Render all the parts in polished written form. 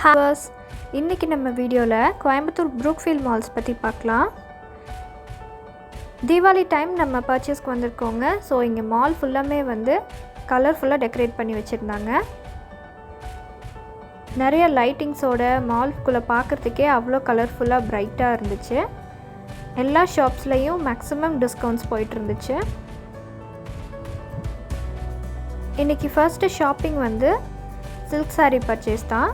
Hours இன்றைக்கி நம்ம வீடியோவில் கோயம்புத்தூர் Brookfield மால்ஸ் பற்றி பார்க்கலாம். தீபாவளி டைம் நம்ம பர்ச்சேஸ்க்கு வந்திருக்கோங்க. ஸோ இங்கே மால் ஃபுல்லாமே கலர்ஃபுல்லாக டெக்கரேட் பண்ணி வச்சுருந்தாங்க. நிறைய லைட்டிங்ஸோட மால்குள்ளே பார்க்குறதுக்கே அவ்வளோ கலர்ஃபுல்லாக ப்ரைட்டாக இருந்துச்சு. எல்லா ஷாப்ஸ்லேயும் மேக்ஸிமம் டிஸ்கவுண்ட்ஸ் போயிட்டு இருந்துச்சு. இன்றைக்கி first shopping silk sari purchase தான்.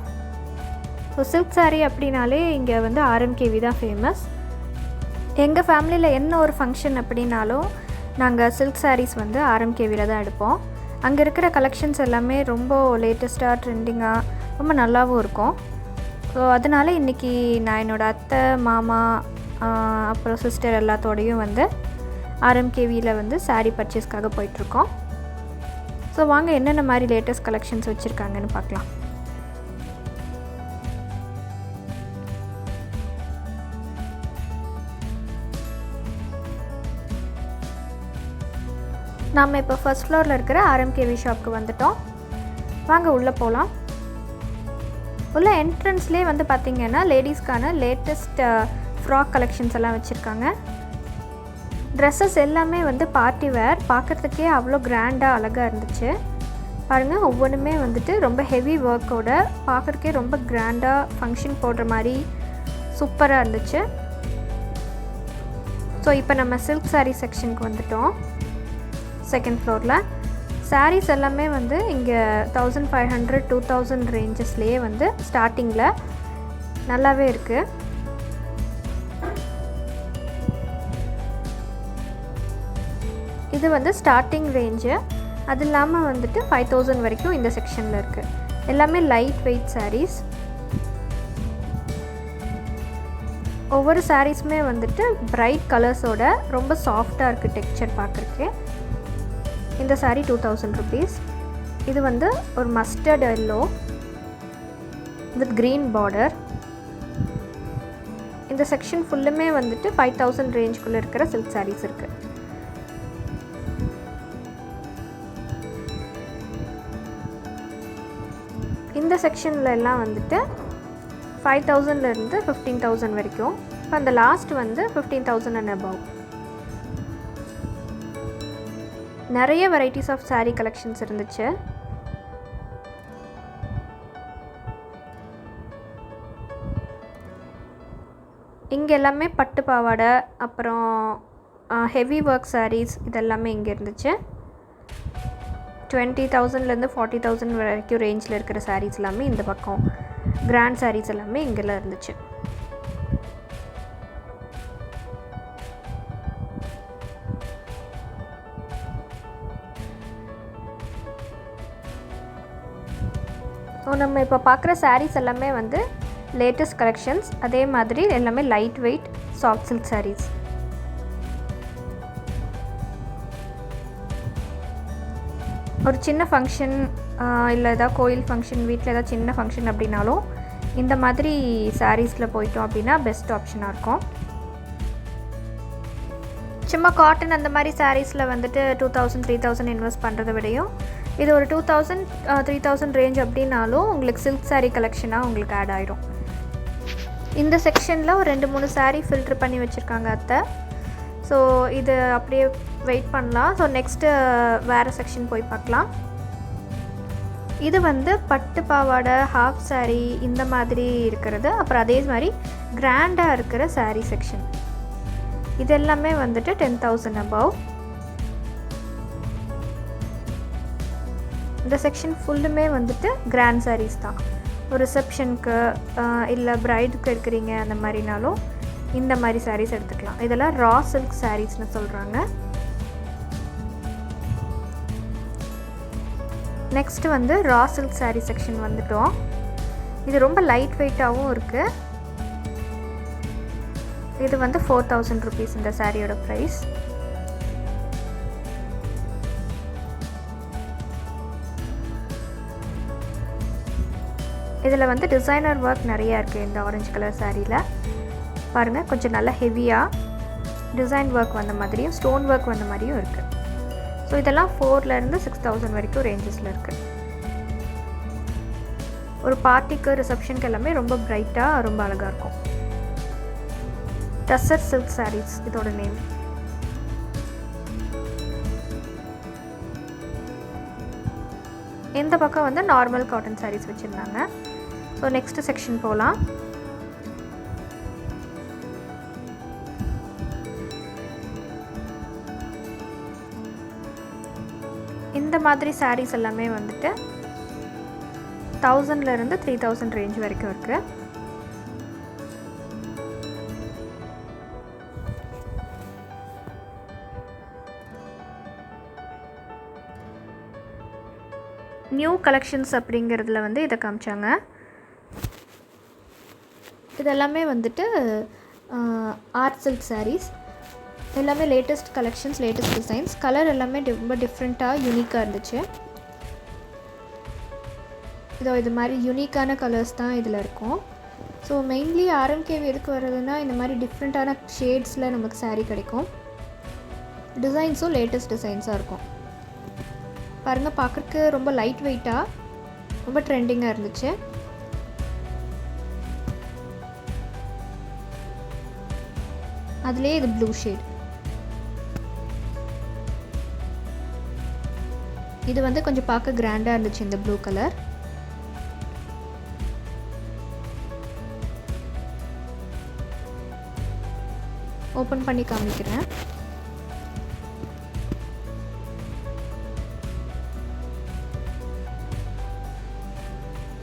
ஸோ சில்க் சாரீ அப்படின்னாலே இங்கே RMKV தான் ஃபேமஸ். எங்கள் ஃபேமிலியில் என்ன ஒரு ஃபங்க்ஷன் அப்படின்னாலும் நாங்கள் சில்க் சாரீஸ் RMKVயில் தான் எடுப்போம். அங்கே இருக்கிற கலெக்ஷன்ஸ் எல்லாமே ரொம்ப லேட்டஸ்ட்டாக ட்ரெண்டிங்காக ரொம்ப நல்லாவும் இருக்கும். ஸோ அதனால் இன்றைக்கி நான் என்னோடய அத்தை மாமா அப்புறம் சிஸ்டர் எல்லாத்தோடையும் RMKVயில் சாரீ பர்ச்சேஸ்க்காக போயிட்டுருக்கோம். ஸோ வாங்க என்னென்ன மாதிரி லேட்டஸ்ட் கலெக்ஷன்ஸ் வச்சுருக்காங்கன்னு பார்க்கலாம். நாம் இப்போ ஃபர்ஸ்ட் ஃப்ளோரில் இருக்கிற RMKV ஷாப்புக்கு வந்துட்டோம். வாங்க உள்ளே போகலாம். உள்ள என்ட்ரன்ஸ்லேயே பார்த்திங்கன்னா லேடிஸ்க்கான லேட்டஸ்ட் ஃப்ராக் கலெக்ஷன்ஸ் எல்லாம் வச்சுருக்காங்க. ட்ரெஸ்ஸஸ் எல்லாமே பார்ட்டி வேர், பார்க்குறதுக்கே அவ்வளோ கிராண்டாக அழகாக இருந்துச்சு. பாருங்கள், ஒவ்வொன்றுமே ரொம்ப ஹெவி ஒர்க்கோட பார்க்குறதுக்கே ரொம்ப கிராண்டாக ஃபங்க்ஷன் போடுற மாதிரி சூப்பராக இருந்துச்சு. ஸோ இப்போ நம்ம சில்க் சாரீ செக்ஷனுக்கு வந்துட்டோம். செகண்ட் ஃப்ளோரில் சாரீஸ் எல்லாமே இங்கே 1500 2000 ரேஞ்சஸ்லேயே ஸ்டார்டிங்கில் நல்லாவே இருக்குது. இது ஸ்டார்டிங் ரேஞ்சு. அது இல்லாமல் 5000 வரைக்கும் இந்த செக்ஷனில் இருக்குது. எல்லாமே லைட் வெயிட் சாரீஸ். ஒவ்வொரு சாரீஸுமே பிரைட் கலர்ஸோட ரொம்ப சாஃப்டாக இருக்குது டெக்ஸ்சர் பார்க்குறதுக்கு. இந்த சாரீ 2000 rupees. இது ஒரு mustard yellow with green border. இந்த செக்ஷன் ஃபுல்லுமே 5000 ரேஞ்சுக்குள்ளே இருக்கிற சில்க் சாரீஸ் இருக்குது. இந்த செக்ஷனில் எல்லாம் 5000லேருந்து 15000 வரைக்கும். இப்போ அந்த லாஸ்ட் 15000 அண்ட் அபவ். நிறைய வெரைட்டிஸ் ஆஃப் சாரீ கலெக்ஷன்ஸ் இருந்துச்சு. இங்கே எல்லாமே பட்டு பாவாடை அப்புறம் ஹெவி ஒர்க் சாரீஸ் இதெல்லாமே இங்கே இருந்துச்சு. 20,000லேருந்து 40,000 வரைக்கும் ரேஞ்சில் இருக்கிற சாரீஸ் எல்லாமே இந்த பக்கம், கிராண்ட் சாரீஸ் எல்லாமே இங்கெல்லாம் இருந்துச்சு. நம்ம இப்போ பார்க்குற சாரீஸ் எல்லாமே லேட்டஸ்ட் கலெக்ஷன்ஸ். அதே மாதிரி எல்லாமே light weight soft silk saris. ஒரு சின்ன ஃபங்க்ஷன் இல்லை ஏதாவது கோயில் ஃபங்க்ஷன், வீட்டில் ஏதாவது சின்ன ஃபங்க்ஷன் அப்படின்னாலும் இந்த மாதிரி சாரீஸில் போயிட்டோம் அப்படின்னா பெஸ்ட் ஆப்ஷனாக இருக்கும். சும்மா காட்டன் அந்த மாதிரி சாரீஸில் 2000 3000 இன்வெஸ்ட் பண்ணுறதை விடையும் இது ஒரு 2000 3000 ரேஞ்ச் அப்படின்னாலும் உங்களுக்கு சில்க் சாரீ கலெக்ஷனாக உங்களுக்கு ஆட் ஆகிடும். இந்த செக்ஷனில் ஒரு 2-3 சாரீ ஃபில்ட்ரு பண்ணி வச்சுருக்காங்க அத்தை. ஸோ இது அப்படியே வெயிட் பண்ணலாம். ஸோ நெக்ஸ்ட்டு வேறு செக்ஷன் போய் பார்க்கலாம். இது பட்டு பாவாடை, ஹாஃப் சாரீ இந்த மாதிரி இருக்கிறது. அப்புறம் அதே மாதிரி கிராண்டாக இருக்கிற சாரீ செக்ஷன். இது எல்லாமே 10,000 அபவ். இந்த செக்ஷன் ஃபுல்லுமே கிராண்ட் சாரீஸ் தான். ஒரு ரிசப்ஷனுக்கு இல்லை ப்ரைடுக்கு எடுக்கிறீங்க அந்த மாதிரினாலும் இந்த மாதிரி சாரீஸ் எடுத்துக்கலாம். இதெல்லாம் ரா சில்க் சாரீஸ்னு சொல்கிறாங்க. Next raw silk sari section வந்துட்டோம். இது ரொம்ப லைட் வெயிட்டாகவும் இருக்குது. இது 4000 rupees இந்த சாரியோட ப்ரைஸ். இதில் டிசைனர் ஒர்க் நிறையா இருக்குது. இந்த ஆரஞ்சு கலர் சாரியில் பாருங்கள், கொஞ்சம் நல்லா ஹெவியாக டிசைன் ஒர்க் வந்த மாதிரியும் ஸ்டோன் ஒர்க் வந்த மாதிரியும் இருக்குது. ஸோ இதெல்லாம் 4,000 to 6,000 வரைக்கும் ரேஞ்சஸில் இருக்குது. ஒரு பார்ட்டிக்கு ரிசப்ஷனுக்கு எல்லாமே ரொம்ப பிரைட்டாக ரொம்ப அழகாக இருக்கும். டசர் சில்க் சாரீஸ் இதோட நேம். இந்த பக்கம் வந்து நார்மல் காட்டன் சாரீஸ் வச்சுருந்தாங்க. ஸோ நெக்ஸ்ட்டு செக்ஷன் போகலாம். இந்த மாதிரி சாரீஸ் எல்லாமே வந்துட்டு 1000லேருந்து 3000 ரேஞ்ச் வரைக்கும் இருக்குது. நியூ கலெக்ஷன்ஸ் அப்படிங்கிறதுல வந்து இதை காமிச்சாங்க. இதெல்லாமே வந்துட்டு ஆர்ட் சில்க் சாரீஸ். எல்லாமே latest collections, latest designs. Colour எல்லாமே ரொம்ப டிஃப்ரெண்ட்டாக யூனிக்காக இருந்துச்சு. இது மாதிரி யூனிக்கான கலர்ஸ் தான் இதில் இருக்கும். ஸோ மெயின்லி RMKV எதுக்கு வர்றதுன்னா இந்த மாதிரி டிஃப்ரெண்ட்டான ஷேட்ஸில் நமக்கு சாரீ கிடைக்கும். டிசைன்ஸும் லேட்டஸ்ட் டிசைன்ஸாக இருக்கும். பாருங்கள், பார்க்குறக்கு ரொம்ப லைட் வெயிட்டாக ரொம்ப ட்ரெண்டிங்காக இருந்துச்சு. அதுலேயே இது ப்ளூ ஷேட். இது வந்து கொஞ்சம் பார்க்க கிராண்டாக இருந்துச்சு இந்த ப்ளூ கலர். ஓப்பன் பண்ணி காமிக்கிறேன்.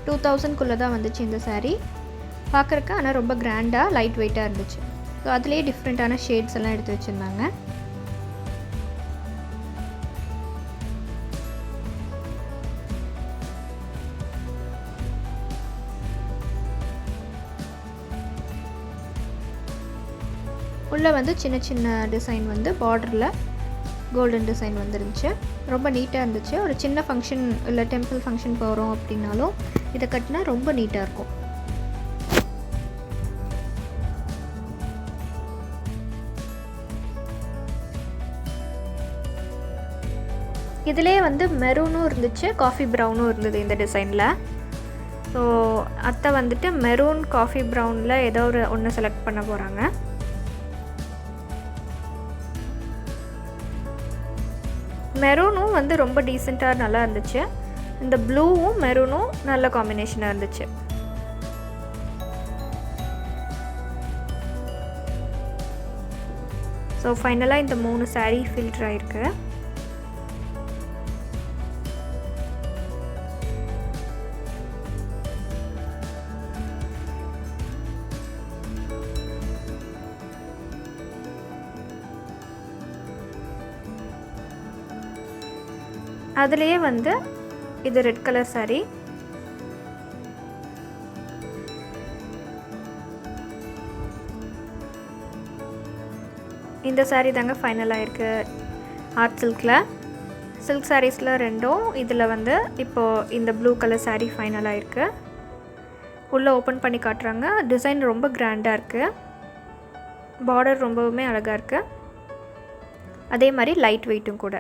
$2000 தான் வந்துச்சு இந்த சாரீ. பார்க்குறக்கு ஆனால் ரொம்ப கிராண்டாக லைட் வெயிட்டாக இருந்துச்சு. ஸோ அதுலேயே டிஃப்ரெண்ட்டான ஷேட்ஸ் எல்லாம் எடுத்து வச்சுருந்தாங்க. உள்ளே வந்து சின்ன சின்ன டிசைன் வந்து பார்டரில் கோல்டன் டிசைன் வந்துருந்துச்சு. ரொம்ப நீட்டாக இருந்துச்சு. ஒரு சின்ன ஃபங்க்ஷன் இல்லை டெம்பிள் ஃபங்க்ஷன் போகிறோம் அப்படின்னாலும் இதை கட்டினா ரொம்ப நீட்டாக இருக்கும். இதிலே வந்து மெரூனும் இருந்துச்சு, காஃபி ப்ரௌனும் இருந்தது இந்த டிசைனில். ஸோ அத்தை வந்துட்டு மெரூன் காஃபி ப்ரௌனில் ஏதோ ஒரு ஒன்று செலக்ட் பண்ண போகிறாங்க. மெரூனும் வந்து ரொம்ப டீசெண்டாக நல்லா இருந்துச்சு. இந்த ப்ளூவும் மெரூனும் நல்ல காம்பினேஷனாக இருந்துச்சு. ஸோ ஃபைனலாக இந்த 3 சாரீ ஃபில்டர் ஆகிருக்கு. அதுலேயே வந்து இது ரெட் கலர் சாரீ. இந்த சாரீ தாங்க ஃபைனலாக இருக்குது ஆர்ட் சில்கில். சில்க் சாரீஸில் ரெண்டும் இதில் வந்து இப்போது இந்த ப்ளூ கலர் சாரீ ஃபைனலாக இருக்குது. உள்ளே ஓப்பன் பண்ணி காட்டுறாங்க. டிசைன் ரொம்ப கிராண்டாக இருக்குது. பார்டர் ரொம்பவுமே அழகாக இருக்குது. அதே மாதிரி லைட் வெயிட்டும் கூட.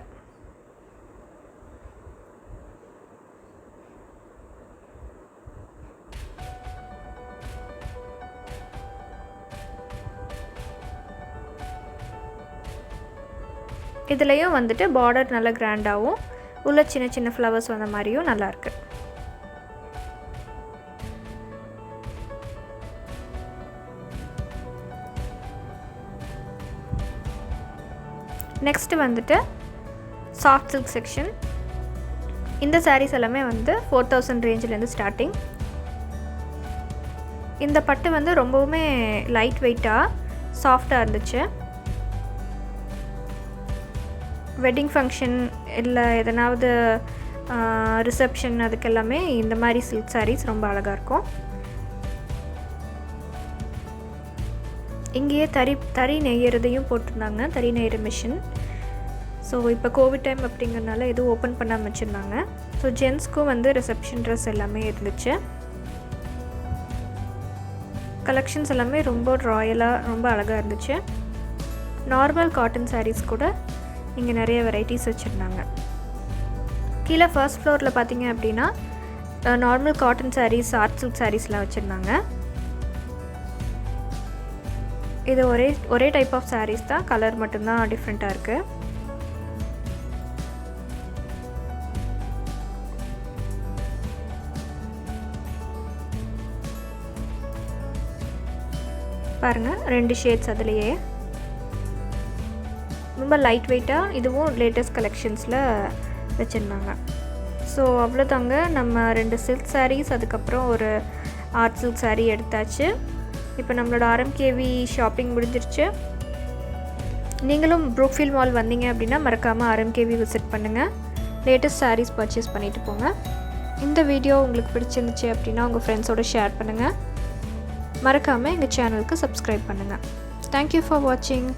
இதுலேயும் வந்துட்டு பார்டர் நல்ல கிராண்டாகவும் உள்ள சின்ன சின்ன ஃப்ளவர்ஸ் வந்த மாதிரியும் நல்லாயிருக்கு. நெக்ஸ்ட் வந்துட்டு சாஃப்ட் சில்க் செக்ஷன். இந்த சாரீஸ் எல்லாமே வந்து 4000 ரேஞ்சிலேருந்து ஸ்டார்டிங். இந்த பட்டு வந்து ரொம்பவுமே லைட் வெயிட்டாக சாஃப்டாக இருந்துச்சு. வெட்டிங் ஃபங்க்ஷன் இல்லை எதனாவது ரிசப்ஷன் அதுக்கெல்லாமே இந்த மாதிரி சில்க் சாரீஸ் ரொம்ப அழகாக இருக்கும். இங்கேயே தறி நெய்யறதையும் போட்டிருந்தாங்க, தறி நெய்கிற மிஷின். ஸோ இப்போ கோவிட் டைம் அப்படிங்கிறனால எதுவும் ஓப்பன் பண்ணாமல் வச்சுருந்தாங்க. ஸோ ஜென்ஸ்க்கும் வந்து ரிசப்ஷன் ட்ரெஸ் எல்லாமே இருந்துச்சு. கலெக்ஷன்ஸ் எல்லாமே ரொம்ப ராயலாக ரொம்ப அழகாக இருந்துச்சு. நார்மல் காட்டன் சாரீஸ் கூட இங்கே நிறைய வெரைட்டிஸ் வச்சுருந்தாங்க. கீழே ஃபர்ஸ்ட் ஃப்ளோரில் பார்த்தீங்க அப்படின்னா normal cotton sarees, art silk சாரீஸ்லாம் வச்சுருந்தாங்க. இது ஒரே டைப் ஆஃப் சாரீஸ் தான், கலர் மட்டும்தான் டிஃப்ரெண்ட்டாக இருக்குது. பாருங்கள், 2 ஷேட்ஸ் அதுலேயே ரொம்ப லைட் வெயிட்டாக. இதுவும் லேட்டஸ்ட் கலெக்ஷன்ஸில் வச்சுருந்தாங்க. ஸோ அவ்வளோதாங்க, நம்ம 2 சில்க் சாரீஸ் அதுக்கப்புறம் ஒரு ஆர்ட் சில்க் சாரீ எடுத்தாச்சு. இப்போ நம்மளோட RMKV ஷாப்பிங் முடிஞ்சிருச்சு. நீங்களும் ப்ரூக்ஃபீல்ட் மால் வந்தீங்க அப்படின்னா மறக்காமல் RMKV விசிட் பண்ணுங்கள். லேட்டஸ்ட் சாரீஸ் பர்ச்சேஸ் பண்ணிவிட்டு போங்க. இந்த வீடியோ உங்களுக்கு பிடிச்சிருந்துச்சு அப்படின்னா உங்கள் ஃப்ரெண்ட்ஸோடு ஷேர் பண்ணுங்கள். மறக்காமல் எங்கள் சேனலுக்கு சப்ஸ்கிரைப் பண்ணுங்கள். தேங்க்யூ ஃபார் வாட்சிங்.